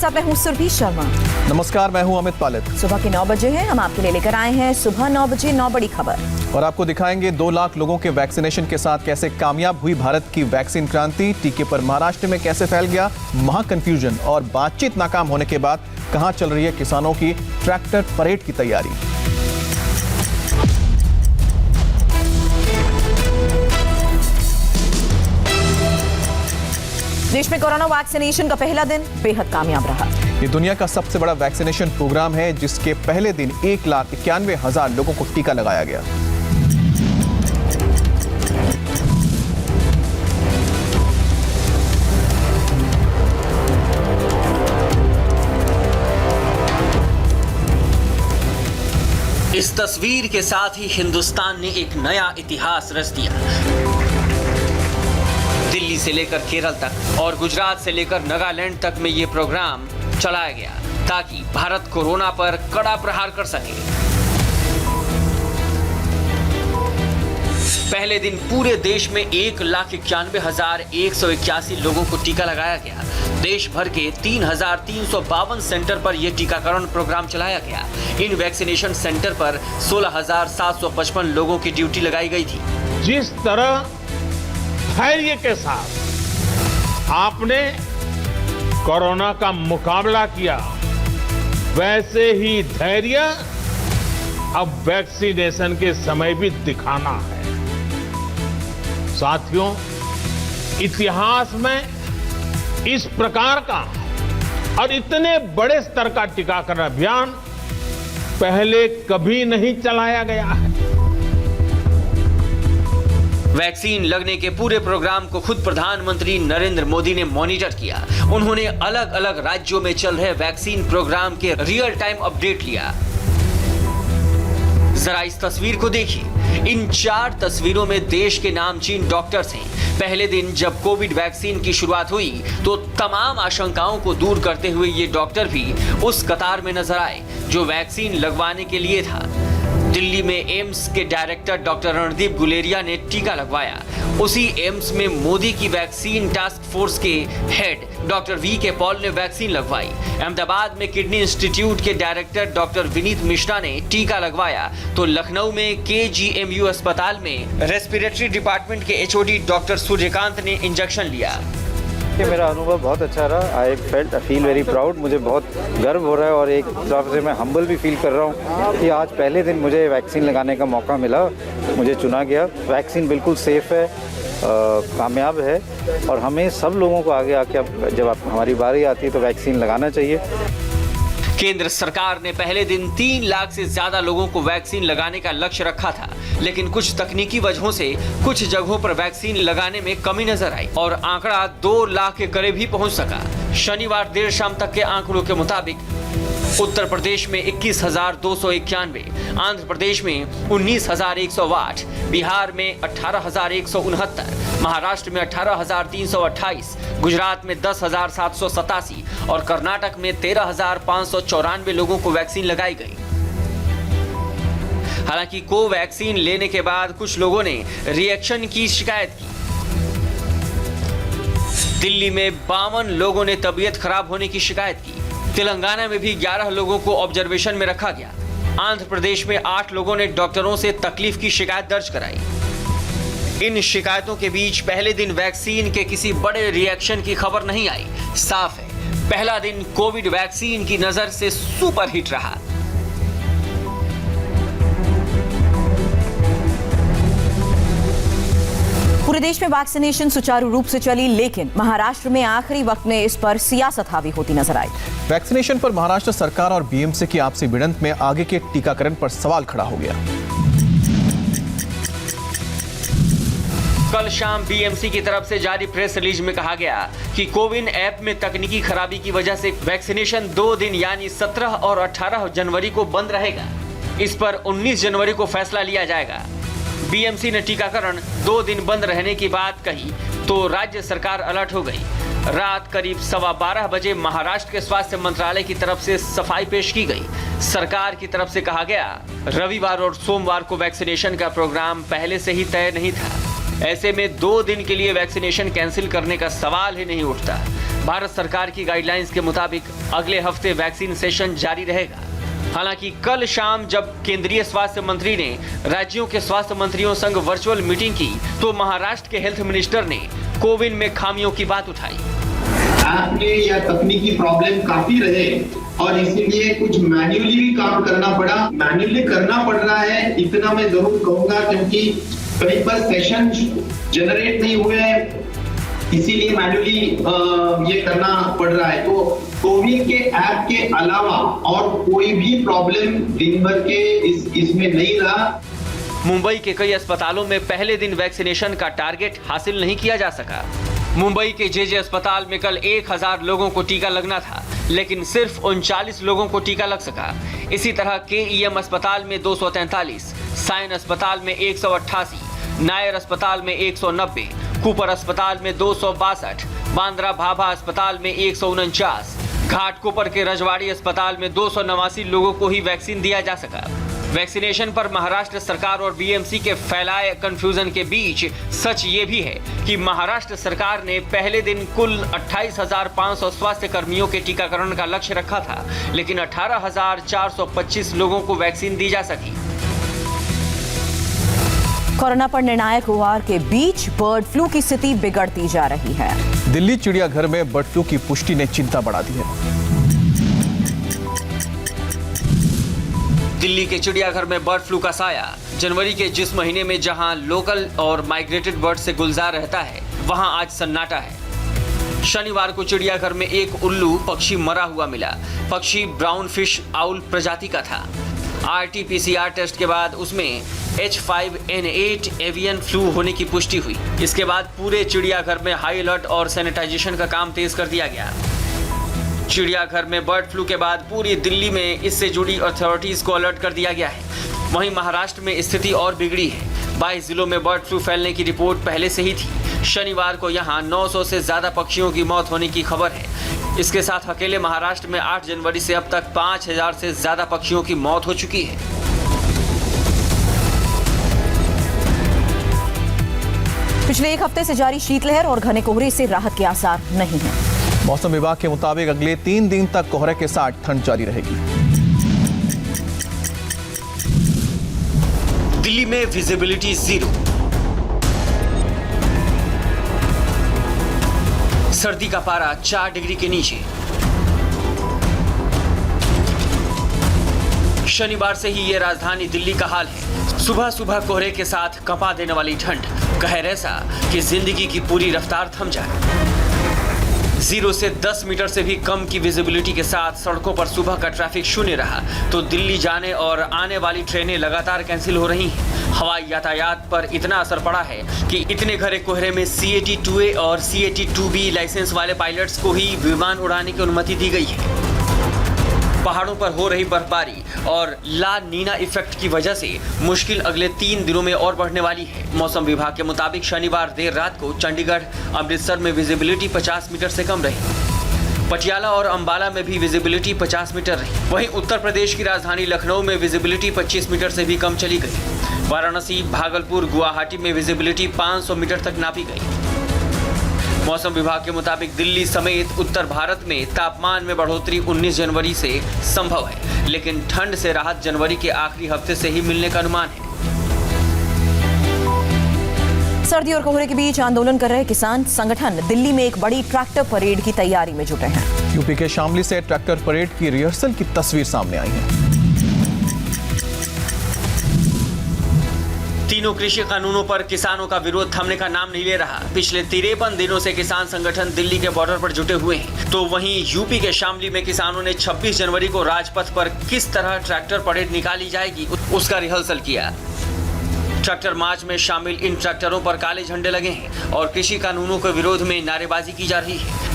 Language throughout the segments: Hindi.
साथ मैं हूं सुरभि शर्मा। नमस्कार, मैं हूं अमित पालित। सुबह के 9 बजे हैं, हम आपके लिए लेकर आए हैं सुबह 9 बजे 9 बड़ी खबर। और आपको दिखाएंगे 2 लाख लोगों के वैक्सीनेशन के साथ कैसे कामयाब हुई भारत की वैक्सीन क्रांति। टीके पर महाराष्ट्र में कैसे फैल गया महा कंफ्यूजन, और बातचीत नाकाम होने के बाद कहां चल रही है किसानों की ट्रैक्टर परेड की तैयारी। देश में कोरोना वैक्सीनेशन का पहला दिन बेहद कामयाब रहा। ये दुनिया का सबसे बड़ा वैक्सीनेशन प्रोग्राम है, जिसके पहले दिन 1,91,000 लोगों को टीका लगाया गया। इस तस्वीर के साथ ही हिंदुस्तान ने एक नया इतिहास रच दिया। दिल्ली से लेकर केरल तक और गुजरात से लेकर नागालैंड तक में ये प्रोग्राम चलाया गया ताकि भारत कोरोना पर कड़ा प्रहार कर सके। पहले दिन पूरे देश में 1,91,181 लोगों को टीका लगाया गया। देश भर के 3,352 सेंटर पर यह टीकाकरण प्रोग्राम चलाया गया। इन वैक्सीनेशन सेंटर पर 16,755 लोगों की ड्यूटी लगाई गई थी। जिस तरह धैर्य के साथ आपने कोरोना का मुकाबला किया, वैसे ही धैर्य अब वैक्सीनेशन के समय भी दिखाना है। साथियों, इतिहास में इस प्रकार का और इतने बड़े स्तर का टीकाकरण अभियान पहले कभी नहीं चलाया गया है। वैक्सीन लगने के पूरे प्रोग्राम को खुद प्रधानमंत्री नरेंद्र मोदी ने मॉनिटर किया। उन्होंने अलग अलग राज्यों में चल रहे वैक्सीन प्रोग्राम के रियल टाइम अपडेट लिया। जरा इस तस्वीर को देखिए। इन 4 तस्वीरों में देश के नामचीन डॉक्टर्स हैं। पहले दिन जब कोविड वैक्सीन की शुरुआत हुई तो तमाम आशंकाओं को दूर करते हुए ये डॉक्टर भी उस कतार में नजर आए जो वैक्सीन लगवाने के लिए था। दिल्ली में एम्स के डायरेक्टर डॉक्टर रणदीप गुलेरिया ने टीका लगवाया। उसी एम्स में मोदी की वैक्सीन टास्क फोर्स के हेड डॉक्टर वी के पॉल ने वैक्सीन लगवाई। अहमदाबाद में किडनी इंस्टीट्यूट के डायरेक्टर डॉक्टर विनीत मिश्रा ने टीका लगवाया, तो लखनऊ में KGMU अस्पताल में रेस्पिरेटरी डिपार्टमेंट के HOD डॉक्टर सूर्यकांत ने इंजेक्शन लिया। मेरा अनुभव बहुत अच्छा रहा। I feel very proud. मुझे बहुत गर्व हो रहा है और एक तरफ से मैं हम्बल भी फील कर रहा हूँ कि आज पहले दिन मुझे वैक्सीन लगाने का मौका मिला, मुझे चुना गया। वैक्सीन बिल्कुल सेफ़ है, कामयाब है, और हमें सब लोगों को आगे आके अब जब हमारी बारी आती है तो वैक्सीन लगाना चाहिए। केंद्र सरकार ने पहले दिन 3 लाख से ज्यादा लोगों को वैक्सीन लगाने का लक्ष्य रखा था, लेकिन कुछ तकनीकी वजहों से कुछ जगहों पर वैक्सीन लगाने में कमी नजर आई और आंकड़ा 2 लाख के करीब ही पहुंच सका। शनिवार देर शाम तक के आंकड़ों के मुताबिक उत्तर प्रदेश में 21,291, आंध्र प्रदेश में 19,108, बिहार में 18,169, महाराष्ट्र में 18,328, गुजरात में 10,787 और कर्नाटक में 13,594 लोगों को वैक्सीन लगाई गई। हालांकि कोवैक्सीन लेने के बाद कुछ लोगों ने रिएक्शन की शिकायत की। दिल्ली में 52 लोगों ने तबीयत खराब होने की शिकायत की। तेलंगाना में भी 11 लोगों को ऑब्जर्वेशन में रखा गया। आंध्र प्रदेश में 8 लोगों ने डॉक्टरों से तकलीफ की शिकायत दर्ज कराई। इन शिकायतों के बीच पहले दिन वैक्सीन के किसी बड़े रिएक्शन की खबर नहीं आई। साफ है, पहला दिन कोविड वैक्सीन की नजर से सुपर हिट रहा। पूरे देश में वैक्सीनेशन सुचारू रूप से चली, लेकिन महाराष्ट्र में आखिरी वक्त में इस पर सियासत हावी होती नजर आई। वैक्सीनेशन पर महाराष्ट्र सरकार और BMC की आपसी भिड़ंत में आगे के टीकाकरण पर सवाल खड़ा हो गया। कल शाम BMC की तरफ से जारी प्रेस रिलीज में कहा गया कि कोविन ऐप में तकनीकी खराबी की वजह से वैक्सीनेशन 2 दिन यानी 17 और 18 जनवरी को बंद रहेगा। इस पर 19 जनवरी को फैसला लिया जाएगा। BMC ने टीकाकरण 2 दिन बंद रहने की बात कही तो राज्य सरकार अलर्ट हो गई। रात करीब 12:15 बजे महाराष्ट्र के स्वास्थ्य मंत्रालय की तरफ से सफाई पेश की गई। सरकार की तरफ से कहा गया, रविवार और सोमवार को वैक्सीनेशन का प्रोग्राम पहले से ही तय नहीं था। ऐसे में 2 दिन के लिए वैक्सीनेशन कैंसिल करने का सवाल ही नहीं उठता। भारत सरकार की गाइडलाइंस के मुताबिक अगले हफ्ते वैक्सीन सेशन जारी रहेगा। हालांकि कल शाम जब केंद्रीय स्वास्थ्य मंत्री ने राज्यों के स्वास्थ्य मंत्रियों संग वर्चुअल मीटिंग की तो महाराष्ट्र के हेल्थ मिनिस्टर ने कोविन में खामियों की बात उठाई। ऐप में या तकनीकी प्रॉब्लम काफी रहे और इसीलिए कुछ मैन्युअली भी काम करना पड़ा। मैन्युअली करना पड़ रहा है इतना मैं जरूर कहूंगा, क्योंकि कई बार सेशन जनरेट नहीं हुए हैं, इसीलिए मैन्युअली ये करना पड़ रहा है। तो कोविन के ऐप के अलावा और कोई भी प्रॉब्लम दिन भर के इसमें नहीं रहा। मुंबई के कई अस्पतालों में पहले दिन वैक्सीनेशन का टारगेट हासिल नहीं किया जा सका। मुंबई के जेजे अस्पताल में कल 1000 लोगों को टीका लगना था, लेकिन सिर्फ 39 लोगों को टीका लग सका। इसी तरह केईएम अस्पताल में 243, साइन अस्पताल में 188, नायर अस्पताल में 190, कूपर अस्पताल में 262, बांद्रा भाभा अस्पताल में 149, घाटकोपर के रजवाड़ी अस्पताल में 289 लोगों को ही वैक्सीन दिया जा सका। वैक्सीनेशन पर महाराष्ट्र सरकार और बीएमसी के फैलाए कंफ्यूजन के बीच सच ये भी है कि महाराष्ट्र सरकार ने पहले दिन कुल 28,500 स्वास्थ्य कर्मियों के टीकाकरण का लक्ष्य रखा था, लेकिन 18,425 लोगों को वैक्सीन दी जा सकी। कोरोना पर निर्णायक वार के बीच बर्ड फ्लू की स्थिति बिगड़ती जा रही है। दिल्ली चिड़ियाघर में बर्ड फ्लू की पुष्टि ने चिंता बढ़ा दी है। दिल्ली के चिड़ियाघर में बर्ड फ्लू का साया। जनवरी के जिस महीने में जहां लोकल और माइग्रेटेड बर्ड से गुलजार रहता है, वहां आज सन्नाटा है। शनिवार को चिड़ियाघर में एक उल्लू पक्षी मरा हुआ मिला। पक्षी ब्राउन फिश आउल प्रजाति का था। RT-PCR टेस्ट के बाद उसमें H5N8 एवियन फ्लू होने की पुष्टि हुई। इसके बाद पूरे चिड़ियाघर में हाई अलर्ट और सैनिटाइजेशन का काम तेज कर दिया गया। चिड़ियाघर में बर्ड फ्लू के बाद पूरी दिल्ली में इससे जुड़ी अथॉरिटीज को अलर्ट कर दिया गया है। वहीं महाराष्ट्र में स्थिति और बिगड़ी है। 22 जिलों में बर्ड फ्लू फैलने की रिपोर्ट पहले से ही थी। शनिवार को यहां 900 से ज्यादा पक्षियों की मौत होने की खबर है। इसके साथ अकेले महाराष्ट्र में 8 जनवरी से अब तक 5000 से ज्यादा पक्षियों की मौत हो चुकी है। पिछले एक हफ्ते से जारी शीतलहर और घने कोहरे से राहत के आसार नहीं है। मौसम विभाग के मुताबिक अगले 3 दिन तक कोहरे के साथ ठंड जारी रहेगी। दिल्ली में विजिबिलिटी 0। सर्दी का पारा 4 डिग्री के नीचे। शनिवार से ही ये राजधानी दिल्ली का हाल है। सुबह सुबह कोहरे के साथ कंपा देने वाली ठंड, कहर ऐसा कि जिंदगी की पूरी रफ्तार थम जाए। 0 से 10 मीटर से भी कम की विजिबिलिटी के साथ सड़कों पर सुबह का ट्रैफिक शून्य रहा, तो दिल्ली जाने और आने वाली ट्रेनें लगातार कैंसिल हो रही हैं। हवाई यातायात पर इतना असर पड़ा है कि इतने घने कोहरे में CAT-2A और CAT-2B लाइसेंस वाले पायलट्स को ही विमान उड़ाने की अनुमति दी गई है। पहाड़ों पर हो रही बर्फबारी और ला नीना इफेक्ट की वजह से मुश्किल अगले 3 दिनों में और बढ़ने वाली है। मौसम विभाग के मुताबिक शनिवार देर रात को चंडीगढ़, अमृतसर में विजिबिलिटी 50 मीटर से कम रही। पटियाला और अंबाला में भी विजिबिलिटी 50 मीटर रही। वहीं उत्तर प्रदेश की राजधानी लखनऊ में विजिबिलिटी 25 मीटर से भी कम चली गई। वाराणसी, भागलपुर, गुवाहाटी में विजिबिलिटी 500 मीटर तक नापी गई। मौसम विभाग के मुताबिक दिल्ली समेत उत्तर भारत में तापमान में बढ़ोतरी 19 जनवरी से संभव है, लेकिन ठंड से राहत जनवरी के आखिरी हफ्ते से ही मिलने का अनुमान है। सर्दी और कोहरे के बीच आंदोलन कर रहे किसान संगठन दिल्ली में एक बड़ी ट्रैक्टर परेड की तैयारी में जुटे हैं। यूपी के शामली से ट्रैक्टर परेड की रिहर्सल की तस्वीर सामने आई है। तीनों कृषि कानूनों पर किसानों का विरोध थमने का नाम नहीं ले रहा। पिछले 53 दिनों से किसान संगठन दिल्ली के बॉर्डर पर जुटे हुए हैं। तो वहीं यूपी के शामली में किसानों ने 26 जनवरी को राजपथ पर किस तरह ट्रैक्टर परेड निकाली जाएगी उसका रिहर्सल किया। ट्रैक्टर मार्च में शामिल इन ट्रैक्टरों पर काले झंडे लगे हैं और कृषि कानूनों के विरोध में नारेबाजी की जा रही है।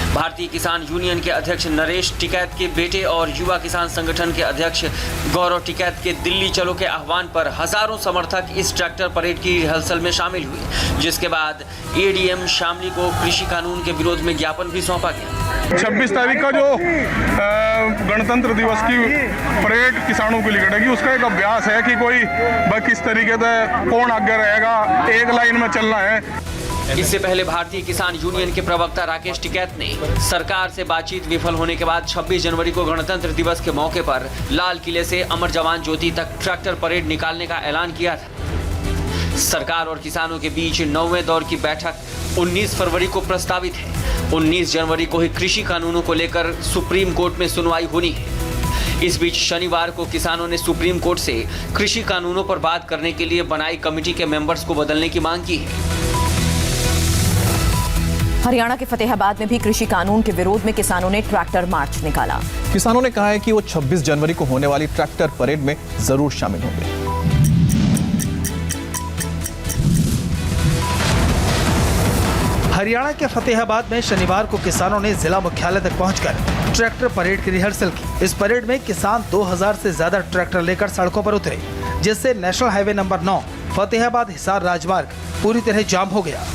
भारतीय किसान यूनियन के अध्यक्ष नरेश टिकैत के बेटे और युवा किसान संगठन के अध्यक्ष गौरव टिकैत के दिल्ली चलो के आह्वान पर हजारों समर्थक इस ट्रैक्टर परेड की रिहर्सल में शामिल हुए, जिसके बाद ADM शामली को कृषि कानून के विरोध में ज्ञापन भी सौंपा गया। 26 तारीख का जो गणतंत्र दिवस की परेड किसानों की निकलेगी, उसका एक अभ्यास है कि कोई किस तरीके से कौन आगे रहेगा, एक लाइन में चलना है। इससे पहले भारतीय किसान यूनियन के प्रवक्ता राकेश टिकैत ने सरकार से बातचीत विफल होने के बाद 26 जनवरी को गणतंत्र दिवस के मौके पर लाल किले से अमर जवान ज्योति तक ट्रैक्टर परेड निकालने का ऐलान किया था। सरकार और किसानों के बीच 9वें दौर की बैठक 19 फरवरी को प्रस्तावित है। 19 जनवरी को ही कृषि कानूनों को लेकर सुप्रीम कोर्ट में सुनवाई होनी है। इस बीच शनिवार को किसानों ने सुप्रीम कोर्ट से कृषि कानूनों पर बात करने के लिए बनाई कमेटी के मेंबर्स को बदलने की मांग की है। हरियाणा के फतेहाबाद में भी कृषि कानून के विरोध में किसानों ने ट्रैक्टर मार्च निकाला। किसानों ने कहा है कि वो 26 जनवरी को होने वाली ट्रैक्टर परेड में जरूर शामिल होंगे। हरियाणा के फतेहाबाद में शनिवार को किसानों ने जिला मुख्यालय तक पहुंचकर ट्रैक्टर परेड की रिहर्सल की। इस परेड में किसान 2000 से ज्यादा ट्रैक्टर लेकर सड़कों पर उतरे, जिससे national highway number 9 Fatehabad Hisar राजमार्ग पूरी तरह जाम हो गया।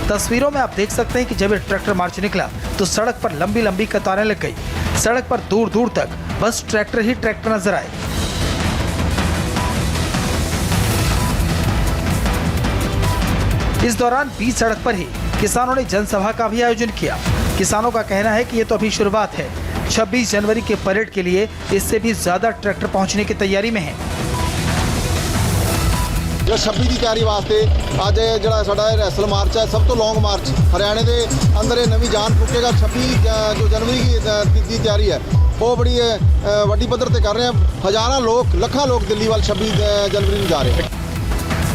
तस्वीरों में आप देख सकते हैं कि जब ये ट्रैक्टर मार्च निकला तो सड़क पर लंबी लंबी कतारें लग गई। सड़क पर दूर दूर तक बस ट्रैक्टर ही ट्रैक्टर नजर आए। इस दौरान बीच सड़क पर ही किसानों ने जनसभा का भी आयोजन किया। किसानों का कहना है कि ये तो अभी शुरुआत है। 26 जनवरी के परेड के लिए इससे भी ज्यादा ट्रैक्टर पहुंचने की तैयारी में है। जो 26 की तैयारी वास्ते आज ਜਿਹੜਾ ਸਾਡਾ ਰੈਸਲ ਮਾਰਚ है, सब तो लॉन्ग मार्च हरियाणा के अंदर ये नवी जान फूकेगा। 26 जो जनवरी की तैयारी है वो बड़ी वड्डी पद्धर से कर रहे हैं। हजारों लोग लाखों लोग दिल्ली वाल 26 जनवरी में जा रहे हैं।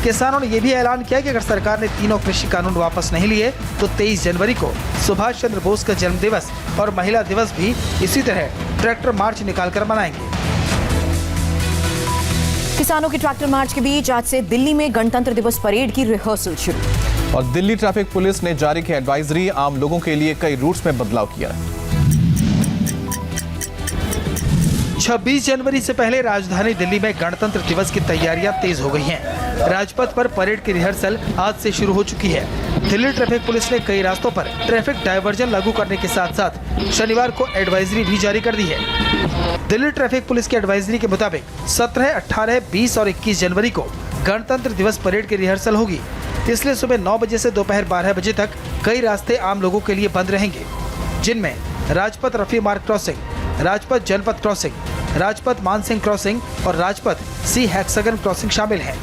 किसानों ने यह भी ऐलान किया कि अगर सरकार ने तीनों कृषि कानून वापस नहीं लिए तो 23 जनवरी को सुभाष चंद्र बोस का जन्म दिवस और महिला दिवस भी इसी तरह ट्रैक्टर मार्च निकालकर मनाएंगे। किसानों की ट्रैक्टर मार्च के बीच आज से दिल्ली में गणतंत्र दिवस परेड की रिहर्सल शुरू। और दिल्ली ट्रैफिक पुलिस ने जारी की एडवाइजरी, आम लोगों के लिए कई रूट्स में बदलाव किया। 26 जनवरी से पहले राजधानी दिल्ली में गणतंत्र दिवस की तैयारियां तेज हो गई हैं। राजपथ पर परेड की रिहर्सल आज से शुरू हो चुकी है। दिल्ली ट्रैफिक पुलिस ने कई रास्तों पर ट्रैफिक डायवर्जन लागू करने के साथ साथ शनिवार को एडवाइजरी भी जारी कर दी है। दिल्ली ट्रैफिक पुलिस की एडवाइजरी के मुताबिक 17, 18, 20 और 21 जनवरी को गणतंत्र दिवस परेड की रिहर्सल होगी। इसलिए सुबह 9 बजे से दोपहर 12 बजे तक कई रास्ते आम लोगों के लिए बंद रहेंगे, जिनमें राजपथ रफी मार्ग क्रॉसिंग, राजपथ जनपथ क्रॉसिंग, राजपथ मानसिंह क्रॉसिंग और राजपथ सी हेक्सागन क्रॉसिंग शामिल हैं।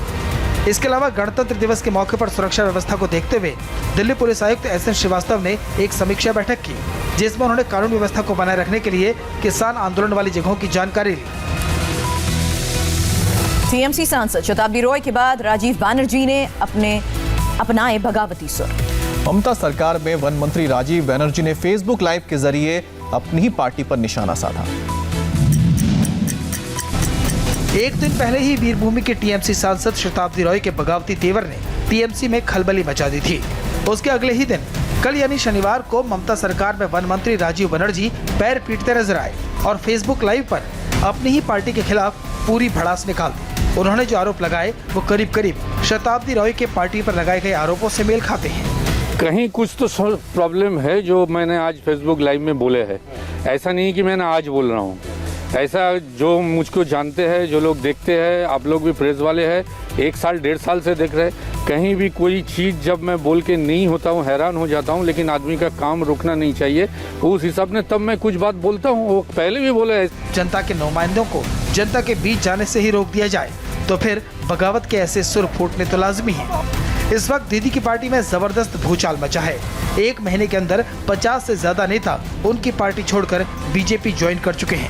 इसके अलावा गणतंत्र दिवस के मौके पर सुरक्षा व्यवस्था को देखते हुए दिल्ली पुलिस आयुक्त एस.एन. श्रीवास्तव ने एक समीक्षा बैठक की, जिसमें उन्होंने कानून व्यवस्था को बनाए रखने के लिए किसान आंदोलन वाली जगहों की जानकारी ली। टीएमसी सांसद शताब्दी रॉय के बाद राजीव बनर्जी ने अपनाए बगावती सुर। ममता सरकार में वन मंत्री राजीव बनर्जी ने फेसबुक लाइव के जरिए अपनी ही पार्टी पर निशाना साधा। एक दिन पहले ही वीरभूमि के टीएमसी सांसद शताब्दी रॉय के बगावती तेवर ने टीएमसी में खलबली मचा दी थी। उसके अगले ही दिन कल यानी शनिवार को ममता सरकार में वन मंत्री राजीव बनर्जी पैर पीटते नजर आए और फेसबुक लाइव पर अपनी ही पार्टी के खिलाफ पूरी भड़ास निकाल दी। उन्होंने जो आरोप लगाए वो करीब करीब शताब्दी रॉय के पार्टी पर लगाए गए आरोपों से मेल खाते हैं। कहीं कुछ तो प्रॉब्लम है जो मैंने आज फेसबुक लाइव में बोले है। ऐसा नहीं कि मैंने आज बोल रहा हूँ, ऐसा जो मुझको जानते हैं, जो लोग देखते हैं, आप लोग भी प्रेस वाले हैं, 1 साल 1.5 साल से देख रहे हैं। कहीं भी कोई चीज़ जब मैं बोल के नहीं होता हूँ, हैरान हो जाता हूँ, लेकिन आदमी का काम रुकना नहीं चाहिए। उस हिसाब ने तब मैं कुछ बात बोलता हूँ, वो पहले भी बोला है। जनता के नुमाइंदों को जनता के बीच जाने से ही रोक दिया जाए तो फिर बगावत के ऐसे सुर फूटने तो लाजमी है। इस वक्त दीदी की पार्टी में जबरदस्त भूचाल मचा है। 1 महीने के अंदर 50 से ज्यादा नेता उनकी पार्टी छोड़कर बीजेपी ज्वाइन कर चुके हैं,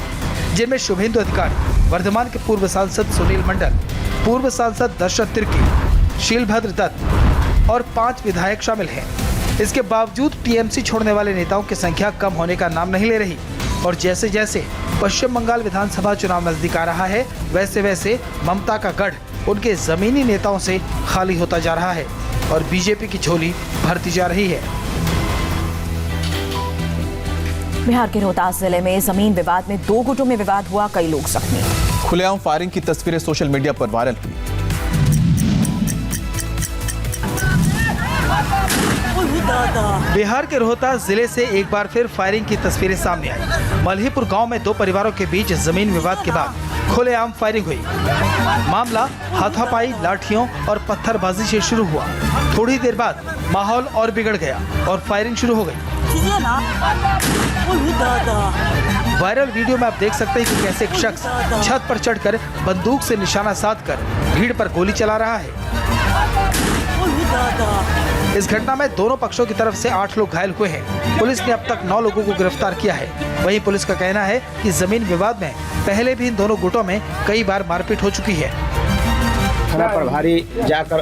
जिनमें शुभेंदु अधिकारी, वर्धमान के पूर्व सांसद सुनील मंडल, पूर्व सांसद दशरथ तिर्की, शीलभद्र दत्त और 5 विधायक शामिल हैं। इसके बावजूद टीएमसी छोड़ने वाले नेताओं की संख्या कम होने का नाम नहीं ले रही और जैसे जैसे पश्चिम बंगाल विधानसभा चुनाव नजदीक आ रहा है, वैसे वैसे ममता का गढ़ उनके जमीनी नेताओं से खाली होता जा रहा है और बीजेपी की झोली भरती जा रही है। बिहार के रोहतास जिले में जमीन विवाद में 2 गुटों में विवाद हुआ, कई लोग जख्मी। खुलेआम फायरिंग की तस्वीरें सोशल मीडिया पर वायरल हुई। बिहार के रोहतास जिले से एक बार फिर फायरिंग की तस्वीरें सामने आई। मल्हीपुर गांव में दो परिवारों के बीच जमीन विवाद के बाद खुलेआम फायरिंग हुई। मामला हाथापाई, लाठियों और पत्थरबाजी से शुरू हुआ। थोड़ी देर बाद माहौल और बिगड़ गया और फायरिंग शुरू हो गई। वायरल वीडियो में आप देख सकते हैं कि कैसे एक शख्स छत पर चढ़कर बंदूक से निशाना साधकर भीड़ पर गोली चला रहा है। इस घटना में दोनों पक्षों की तरफ से 8 लोग घायल हुए हैं। पुलिस ने अब तक 9 लोगों को गिरफ्तार किया है। वहीं पुलिस का कहना है कि जमीन विवाद में पहले भी इन दोनों गुटों में कई बार मारपीट हो चुकी है। थाना प्रभारी जाकर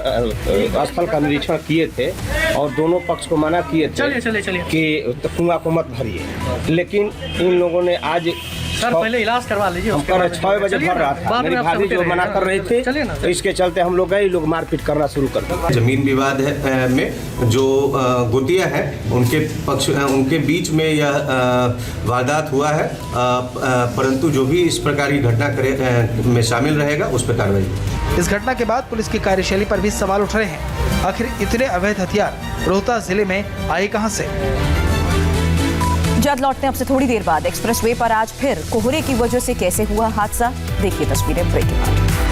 स्थल का निरीक्षण किए थे और दोनों पक्ष को मना किए थे कि कुआं को मत भरिए, लेकिन इन लोगों ने आज पहले इलाज करवा लीजिए। 6 बजे भर रहा था। मेरी भाभी जो मना कर रही थी, तो इसके चलते हम लोग गए, लोग मारपीट करना शुरू कर दिया। जमीन विवाद में जो गुटिया है उनके बीच में यह वारदात हुआ है, परंतु जो भी इस प्रकार की घटना में शामिल रहेगा उस पर कार्रवाई। इस घटना के बाद पुलिस की कार्यशैली पर भी सवाल उठ रहे हैं। आखिर इतने अवैध हथियार रोहतास जिले में आए कहां से? जल्द लौटते हैं आपसे थोड़ी देर बाद। एक्सप्रेसवे पर आज फिर कोहरे की वजह से कैसे हुआ हादसा, देखिए तस्वीरें ब्रेक के बाद।